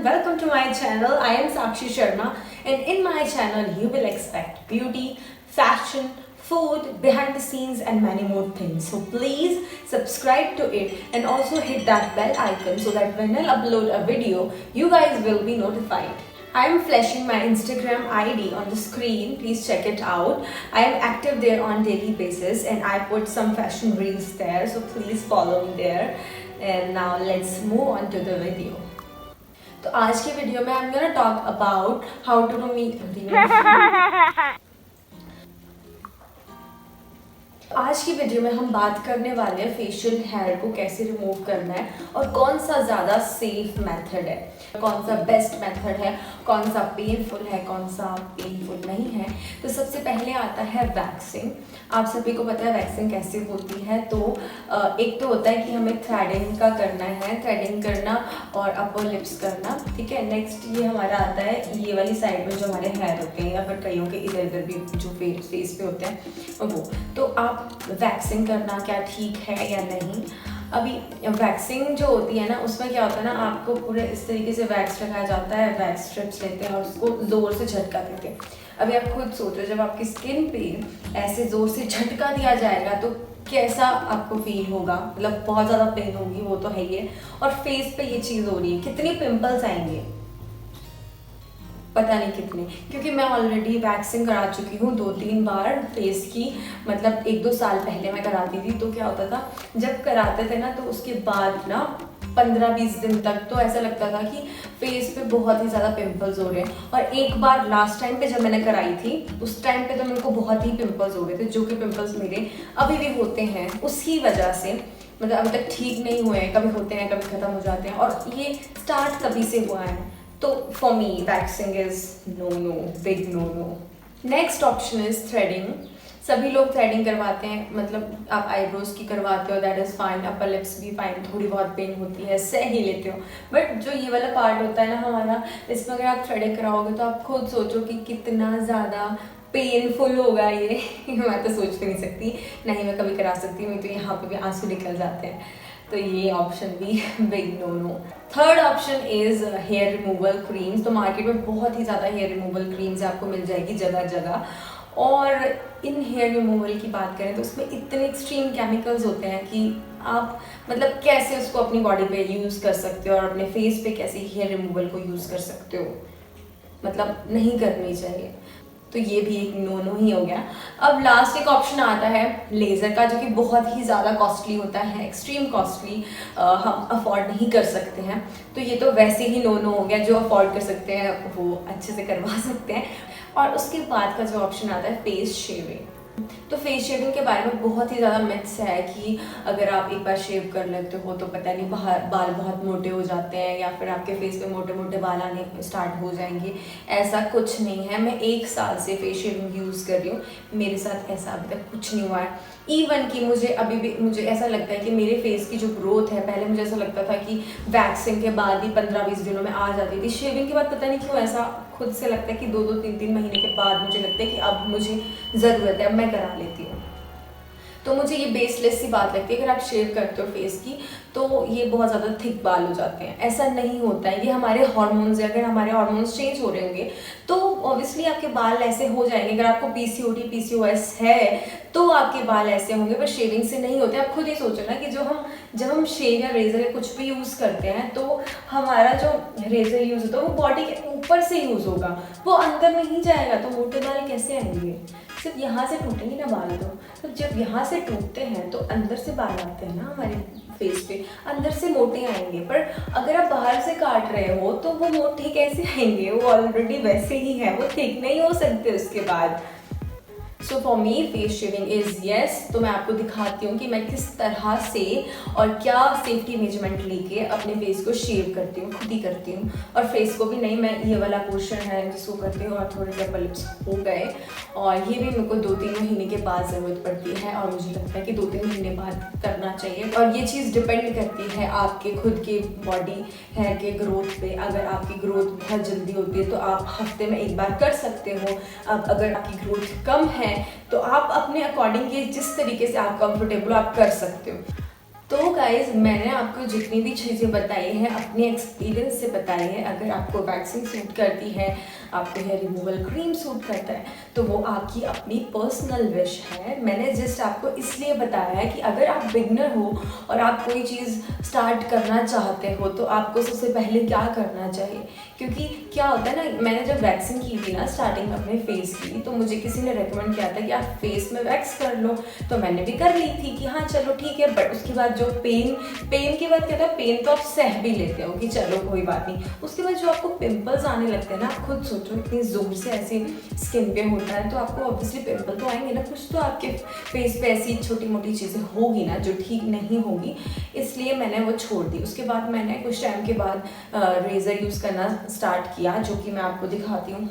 welcome to my channel. I am Sakshi Sharma, and in my channel you will expect beauty, fashion, food, behind the scenes and many more things. So please subscribe to it and also hit that bell icon so that when I upload a video, you guys will be notified. I am flashing my Instagram ID on the screen. Please check it out. I am active there on daily basis and I put some fashion reels there. So please follow me there. And now let's move on to the video. तो आज की video में I'm gonna talk about how to do me. आज की video में हम बात करने वाले हैं फेशियल हेयर को कैसे रिमूव करना है और कौन सा ज़्यादा सेफ मेथड है, कौन सा बेस्ट मेथड है, कौन सा पेनफुल है, कौन सा पेनफुल नहीं है। तो सबसे पहले आता है वैक्सिंग। आप सभी को पता है वैक्सिंग कैसे होती है। तो एक तो होता है कि हमें थ्रेडिंग का करना है, थ्रेडिंग करना और अपर लिप्स करना, ठीक है। नेक्स्ट ये हमारा आता है ये वाली साइड में जो हमारे हेयर होते हैं या फिर कईयों के इधर इधर भी जो फेस पे होते हैं वो। तो आप वैक्सिंग करना क्या ठीक है या नहीं। अभी वैक्सिंग जो होती है ना उसमें क्या होता है ना, आपको पूरे इस तरीके से वैक्स लगाया जाता है, वैक्स स्ट्रिप्स लेते हैं और उसको ज़ोर से झटका देते हैं। अभी आप खुद सोचो जब आपकी स्किन पे ऐसे ज़ोर से झटका दिया जाएगा तो कैसा आपको फील होगा, मतलब बहुत ज़्यादा पेन होगी, वो तो है ही है। और फेस पे ये चीज़ हो रही है, कितने पिंपल्स आएंगे पता नहीं कितने, क्योंकि मैं ऑलरेडी वैक्सिंग करा चुकी हूँ 2-3 बार फेस की। मतलब 1-2 साल पहले मैं कराती थी। तो क्या होता था जब कराते थे ना तो उसके बाद ना 15-20 दिन तक तो ऐसा लगता था कि फेस पे बहुत ही ज़्यादा पिंपल्स हो रहे हैं। और एक बार लास्ट टाइम पे जब मैंने कराई थी उस टाइम पे तो मेरे को बहुत ही पिंपल्स हो रहे थे, जो कि पिंपल्स मेरे अभी भी होते हैं उसकी वजह से। मतलब अभी तक ठीक नहीं हुए हैं, कभी होते हैं कभी ख़त्म हो जाते हैं और ये स्टार्ट तभी से हुआ है। तो for me waxing is no, big no. Next option is threading. सभी लोग थ्रेडिंग करवाते हैं, मतलब आप आईब्रोज की करवाते हो, that is fine. Upper lips भी फाइन, थोड़ी बहुत पेन होती है, सह ही लेते हो। बट जो ये वाला पार्ट होता है ना हमारा, इसमें अगर आप थ्रेडिंग कराओगे तो आप खुद सोचो कि कितना ज़्यादा पेनफुल होगा ये। मैं तो सोच भी नहीं सकती, नहीं मैं कभी करा सकती हूँ, तो यहाँ पे भी आंसू निकल जाते हैं। तो ये ऑप्शन भी big no. Third option is hair removal creams. तो मार्केट में बहुत ही ज़्यादा हेयर रिमूवल क्रीम्स आपको मिल जाएगी जगह जगह। और इन हेयर रिमूवल की बात करें तो उसमें इतने एक्सट्रीम केमिकल्स होते हैं कि आप मतलब कैसे उसको अपनी बॉडी पे यूज़ कर सकते हो और अपने फेस पे कैसे हेयर रिमूवल को यूज़ कर सकते हो, मतलब नहीं करनी चाहिए। तो ये भी एक नो ही हो गया। अब लास्ट एक ऑप्शन आता है लेज़र का, जो कि बहुत ही ज़्यादा कॉस्टली होता है, एक्सट्रीम कॉस्टली, हम अफोर्ड नहीं कर सकते हैं। तो ये तो वैसे ही नो हो गया, जो अफोर्ड कर सकते हैं वो अच्छे से करवा सकते हैं। और उसके बाद का जो ऑप्शन आता है फेस शेविंग। तो फेस शेविंग के बारे में बहुत ही ज़्यादा मिथ्स है कि अगर आप एक बार शेव कर लेते हो तो पता नहीं बाल बहुत मोटे हो जाते हैं या फिर आपके फेस पे मोटे मोटे बाल आने स्टार्ट हो जाएंगे। ऐसा कुछ नहीं है। मैं 1 साल से फेस शेविंग यूज़ कर रही हूँ, मेरे साथ ऐसा अभी तक कुछ नहीं हुआ है। इवन कि मुझे ऐसा लगता है कि मेरे फेस की जो ग्रोथ है, पहले मुझे ऐसा लगता था कि वैक्सिंग के बाद ही 15-20 दिनों में आ जाती थी, शेविंग के बाद पता नहीं क्यों ऐसा खुद से लगता है कि 2-2, 3-3 महीने के बाद मुझे लगता है कि अब मुझे ज़रूरत है, अब मैं करा लेती हूँ। तो मुझे ये बेसलेस सी बात लगती है। अगर आप शेव करते हो फेस की तो ये बहुत ज़्यादा थिक बाल हो जाते हैं, ऐसा नहीं होता है। ये हमारे हार्मोन्स है, अगर हमारे हार्मोन्स चेंज हो रहे होंगे तो ऑब्वियसली आपके बाल ऐसे हो जाएंगे। अगर आपको PCOD PCOS है तो आपके बाल ऐसे होंगे, पर शेविंग से नहीं होते। आप खुद ही सोचो ना कि जब हम शेव या रेजर या कुछ भी यूज़ करते हैं तो हमारा जो रेजर यूज़ होता है वो बॉडी के ऊपर से यूज़ होगा, वो अंदर नहीं जाएगा। तो मोटे बाल कैसे आएंगे? सिर्फ यहाँ से टूटेंगे ना बाल। तो जब यहाँ से टूटते हैं तो अंदर से बाल आते हैं ना हमारे फेस पे, अंदर से मोटे आएंगे। पर अगर आप बाहर से काट रहे हो तो वो मोटे कैसे आएंगे? वो ऑलरेडी वैसे ही है, वो ठीक नहीं हो सकते उसके बाद। So for me face shaving is yes. तो मैं आपको दिखाती हूँ कि मैं किस तरह से और क्या सेफ्टी मेजरमेंट लेके अपने फेस को शेव करती हूँ, खुद ही करती हूँ। और फेस को भी नहीं, मैं ये वाला पोर्शन है जिसको करती हूँ और थोड़े से अपर लिप्स हो गए। और ये भी मेरे को 2-3 महीने के बाद ज़रूरत पड़ती है और मुझे लगता है कि 2-3 महीने बाद करना चाहिए। और ये चीज़ डिपेंड करती है आपके खुद के बॉडी हेयर के ग्रोथ पे। अगर आपकी ग्रोथ बहुत जल्दी होती है तो आप हफ्ते में 1 बार कर सकते हो। अब अगर आपकी ग्रोथ कम है तो आप अपने अकॉर्डिंग ये जिस तरीके से आप कंफर्टेबल आप कर सकते हो। तो गाइज मैंने आपको जितनी भी चीज़ें बताई हैं अपने एक्सपीरियंस से बताई है। अगर आपको वैक्सिंग सूट करती है, आपको हेयर रिमूवल क्रीम सूट करता है, तो वो आपकी अपनी पर्सनल विश है। मैंने जस्ट आपको इसलिए बताया है कि अगर आप बिगनर हो और आप कोई चीज़ स्टार्ट करना चाहते हो तो आपको सबसे पहले क्या करना चाहिए। क्योंकि क्या होता है ना, मैंने जब वैक्सिंग की थी ना स्टार्टिंग में अपने फेस की, तो मुझे किसी ने रेकमेंड किया था कि आप फेस में वैक्स कर लो, तो मैंने भी कर ली थी कि हाँ चलो ठीक है। बट उसके बाद जो पेन के बाद क्या था, पेन तो आप सह भी लेते हो कि चलो कोई बात नहीं। उसके बाद जो आपको पिंपल्स आने लगते हैं ना, आप खुद सोचो इतनी ज़ोर से ऐसे स्किन पे होता है तो आपको ऑब्वियसली पिंपल तो आएंगे ना, कुछ तो आपके फेस पे ऐसी छोटी मोटी चीज़ें होगी ना जो ठीक नहीं होगी। इसलिए मैंने वो छोड़ दी। उसके बाद मैंने कुछ टाइम के बाद रेज़र यूज़ करना स्टार्ट किया, जो कि मैं आपको दिखाती हूँ,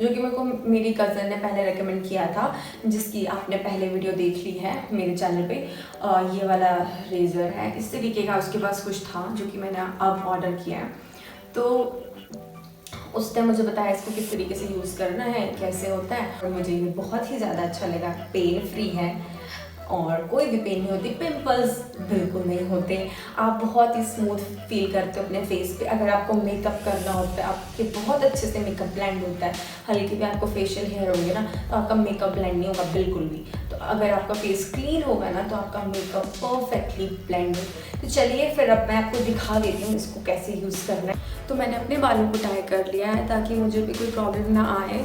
जो कि मेरे को मेरी कज़न ने पहले रेकमेंड किया था, जिसकी आपने पहले वीडियो देख ली है मेरे चैनल पे। ये वाला रेज़र है, इस तरीके का उसके पास कुछ था जो कि मैंने अब ऑर्डर किया है। तो उसने मुझे बताया इसको किस तरीके से यूज़ करना है, कैसे होता है, और मुझे ये बहुत ही ज़्यादा अच्छा लगा। पेन फ्री है और कोई भी पेन नहीं होती, पिंपल्स बिल्कुल नहीं होते, आप बहुत ही स्मूथ फील करते हो अपने फेस पे। अगर आपको मेकअप करना होता है, आपके बहुत अच्छे से मेकअप ब्लेंड होता है। हल्के भी आपको फेशियल हेयर होंगे ना तो आपका मेकअप ब्लेंड नहीं होगा बिल्कुल भी। तो अगर आपका फेस क्लीन होगा ना तो आपका मेकअप परफेक्टली ब्लेंड हो। तो चलिए फिर अब मैं आपको दिखा देती हूँ इसको कैसे यूज़ करना है। तो मैंने अपने बालों को टाई कर लिया है ताकि मुझे भी कोई प्रॉब्लम ना आए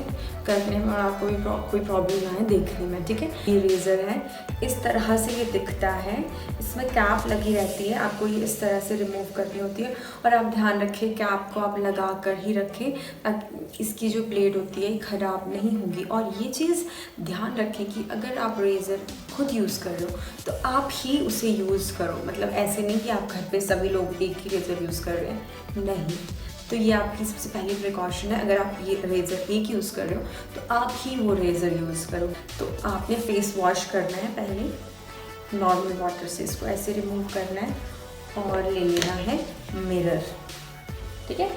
करने में और आपको भी कोई प्रॉब्लम ना आए देखने में, ठीक है। ये रेज़र है, इस तरह से ये दिखता है। इसमें कैप लगी रहती है, आपको ये इस तरह से रिमूव करनी होती है। और आप ध्यान रखें कैप को आप लगा कर ही रखें ताकि इसकी जो ब्लेड होती है ख़राब नहीं होगी। और ये चीज़ ध्यान रखें कि अगर आप रेज़र खुद यूज़ कर रहे हो तो आप ही उसे यूज़ करो। मतलब ऐसे नहीं कि आप घर पे सभी लोग एक ही रेज़र यूज़ कर रहे हैं, नहीं। तो ये आपकी सबसे पहली प्रिकॉशन है। अगर आप ये रेज़र एक यूज़ कर रहे हो तो आप ही वो रेज़र यूज़ करो। तो आपने फेस वॉश करना है पहले नॉर्मल वाटर से, इसको ऐसे रिमूव करना है और ले लेना है मिरर, ठीक है।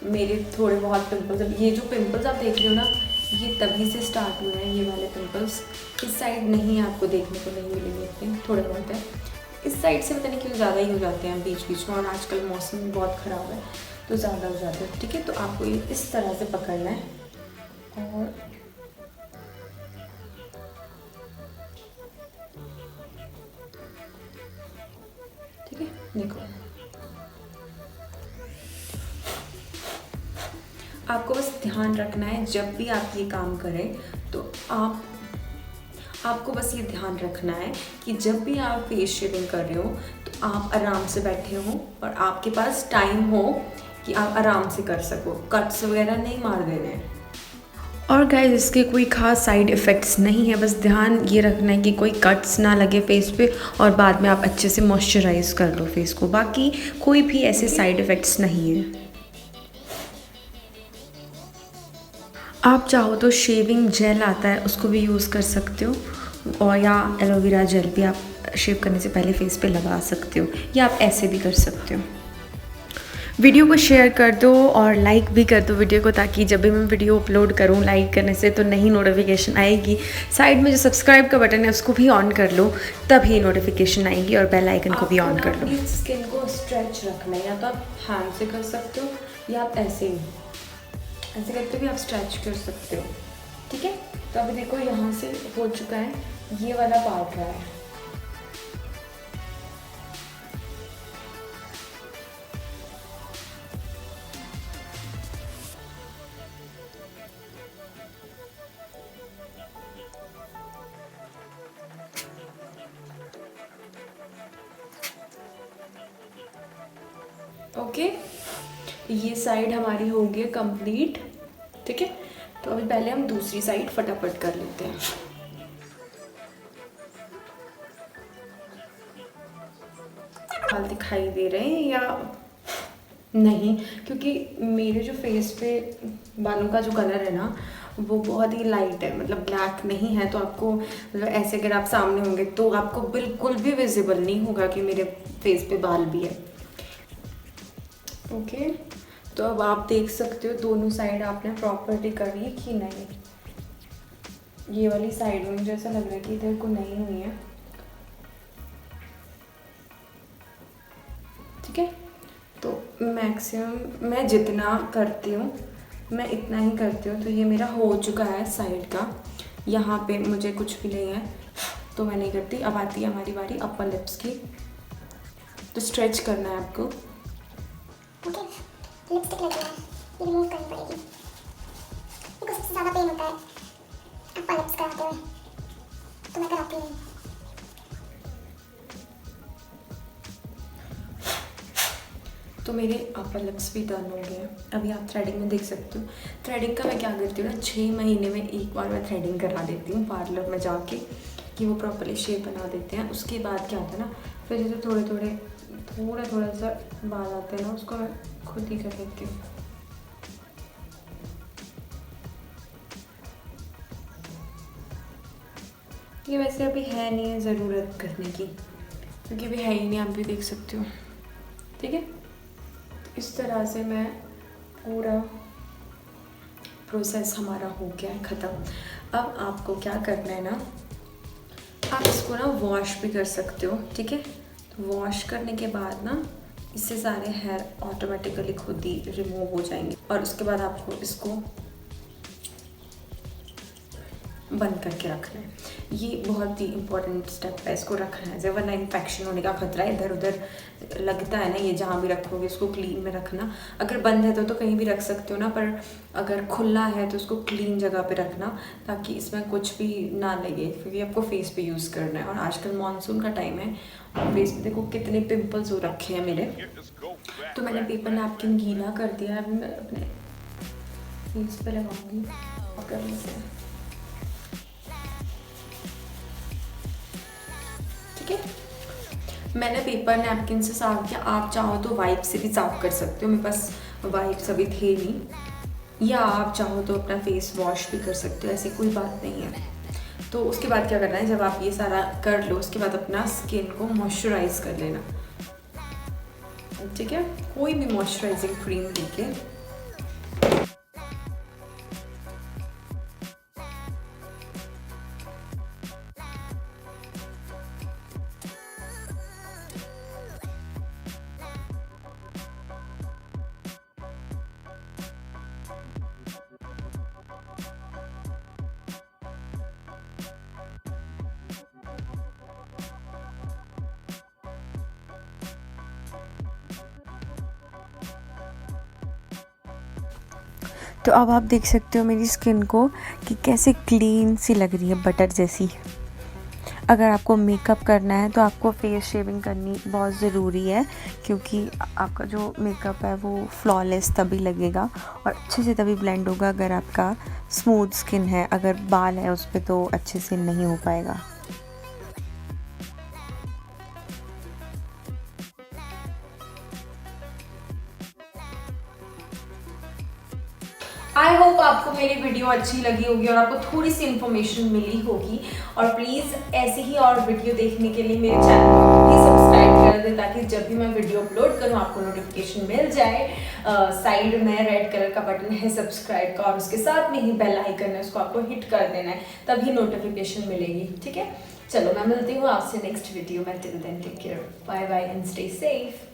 मेरे थोड़े बहुत पिंपल्स, अब ये जो पिंपल्स आप देख रहे हो ना, ये तभी से स्टार्ट हुए हैं। ये वाले पिंपल्स इस साइड नहीं आपको देखने को नहीं मिलेंगे इतने, थोड़े बहुत है। इस साइड से पता नहीं क्यों ज़्यादा ही हो जाते हैं बीच बीच में, और आजकल मौसम भी बहुत ख़राब है तो ज़्यादा हो जाते हैं, ठीक है। तो आपको ये इस तरह से पकड़ना है और ठीक है, देखो आपको बस ध्यान रखना है जब भी आप ये काम करें तो आपको बस ये ध्यान रखना है कि जब भी आप फेस शेविंग कर रहे हो तो आप आराम से बैठे हो और आपके पास टाइम हो कि आप आराम से कर सको, कट्स वगैरह नहीं मार देने हैं। और गाइस इसके कोई ख़ास साइड इफ़ेक्ट्स नहीं है, बस ध्यान ये रखना है कि कोई कट्स ना लगे फेस पे और बाद में आप अच्छे से मॉइस्चराइज़ कर लो फेस को। बाकी कोई भी ऐसे साइड इफ़ेक्ट्स नहीं है। आप चाहो तो शेविंग जेल आता है उसको भी यूज़ कर सकते हो, और या एलोवेरा जेल भी आप शेव करने से पहले फेस पे लगा सकते हो, या आप ऐसे भी कर सकते हो। वीडियो को शेयर कर दो और लाइक भी कर दो वीडियो को, ताकि जब भी मैं वीडियो अपलोड करूँ लाइक करने से तो नई नोटिफिकेशन आएगी। साइड में जो सब्सक्राइब का बटन है उसको भी ऑन कर लो, तभी नोटिफिकेशन आएगी, और बेल आइकन को भी ऑन कर लो। स्किन को स्ट्रेच रखना है, या तो आप हैंड से कर सकते हो या आप ऐसे करके भी आप स्ट्रेच कर सकते हो, ठीक है। तो अभी देखो यहाँ से हो चुका है, ये वाला पार्ट रहा है। ओके, ये साइड हमारी हो गई कंप्लीट, ठीक है। तो अभी पहले हम दूसरी साइड फटाफट कर लेते हैं। बाल दिखाई दे रहे हैं या नहीं, क्योंकि मेरे जो फेस पे बालों का जो कलर है ना वो बहुत ही लाइट है, मतलब ब्लैक नहीं है। तो आपको मतलब ऐसे अगर आप सामने होंगे तो आपको बिल्कुल भी विजिबल नहीं होगा कि मेरे फेस पे बाल भी है। ओके, तो अब आप देख सकते हो दोनों साइड आपने प्रॉपर्ली करी कि नहीं। ये वाली साइड में मुझे ऐसा लग रहा है कि इधर को नहीं हुई है, मैक्सिमम मैं जितना करती हूँ मैं इतना ही करती हूँ। तो ये मेरा हो चुका है साइड का, यहाँ पे मुझे कुछ भी नहीं है तो मैं नहीं करती। अब आती है हमारी बारी अपर लिप्स की। तो स्ट्रेच करना है आपको। ओके, लिपस्टिक लगी है, ये रिमूव करनी पड़ेगी क्योंकि सबसे ज़्यादा पेन होता है अपर लिप्स कराते हुए, तो मैं कराती हूँ। तो मेरे अपर लिप्स भी डन हो गए हैं। अभी आप थ्रेडिंग में देख सकते हो। थ्रेडिंग का मैं क्या करती हूँ ना, 6 महीने में एक बार मैं थ्रेडिंग करा देती हूँ पार्लर में जाके, कि वो प्रॉपरली शेप बना देते हैं। उसके बाद क्या होता है ना, फिर जैसे थोड़ा सा बाल आते हैं ना, उसको मैं खुद ही कर लेती हूँ। ये वैसे अभी है नहीं है ज़रूरत करने की, क्योंकि अभी है ही नहीं, आप भी देख सकते हो। ठीक है, इस तरह से मैं पूरा प्रोसेस हमारा हो गया है ख़त्म। अब आपको क्या करना है ना, आप इसको ना वॉश भी कर सकते हो। ठीक है, तो वॉश करने के बाद ना इससे सारे हेयर ऑटोमेटिकली खुद ही रिमूव हो जाएंगे। और उसके बाद आपको इसको बंद करके रखना है। ये बहुत ही इम्पोर्टेंट स्टेप है, इसको रखना है, वरना इन्फेक्शन होने का खतरा है। इधर उधर लगता है ना, ये जहाँ भी रखोगे इसको क्लीन में रखना। अगर बंद है तो कहीं भी रख सकते हो ना, पर अगर खुला है तो उसको क्लीन जगह पे रखना, ताकि इसमें कुछ भी ना लगे, क्योंकि आपको फेस पे यूज़ करना है। और आजकल मानसून का टाइम है और फेस पे देखो कितने पिम्पल्स हो रखे हैं मेरे। तो मैंने पेपर नैपकिन गीला कर दिया है, मैं अपने फेस पे लगाऊंगी करने से। मैंने पेपर नैपकिन से साफ किया, आप चाहो तो वाइप से भी साफ कर सकते हो। मेरे पास वाइप्स अभी थे नहीं, या आप चाहो तो अपना फेस वॉश भी कर सकते हो, ऐसी कोई बात नहीं है। तो उसके बाद क्या करना है, जब आप ये सारा कर लो उसके बाद अपना स्किन को मॉइस्चराइज कर लेना। ठीक है, कोई भी मॉइस्चराइजिंग क्रीम लेके। तो अब आप देख सकते हो मेरी स्किन को कि कैसे क्लीन सी लग रही है, बटर जैसी। अगर आपको मेकअप करना है तो आपको फेस शेविंग करनी बहुत ज़रूरी है, क्योंकि आपका जो मेकअप है वो फ्लॉलेस तभी लगेगा और अच्छे से तभी ब्लेंड होगा अगर आपका स्मूथ स्किन है। अगर बाल है उस पर तो अच्छे से नहीं हो पाएगा। आई होप आपको मेरी वीडियो अच्छी लगी होगी और आपको थोड़ी सी इन्फॉर्मेशन मिली होगी। और प्लीज़ ऐसे ही और वीडियो देखने के लिए मेरे चैनल को भी सब्सक्राइब कर दें, ताकि जब भी मैं वीडियो अपलोड करूँ आपको नोटिफिकेशन मिल जाए। साइड में रेड कलर का बटन है सब्सक्राइब का, और उसके साथ में ही बेल आइकन है, उसको आपको हिट कर देना है, तभी नोटिफिकेशन मिलेगी। ठीक है, चलो मैं मिलती हूँ आपसे नेक्स्ट वीडियो में। Till then take care, bye bye and stay safe.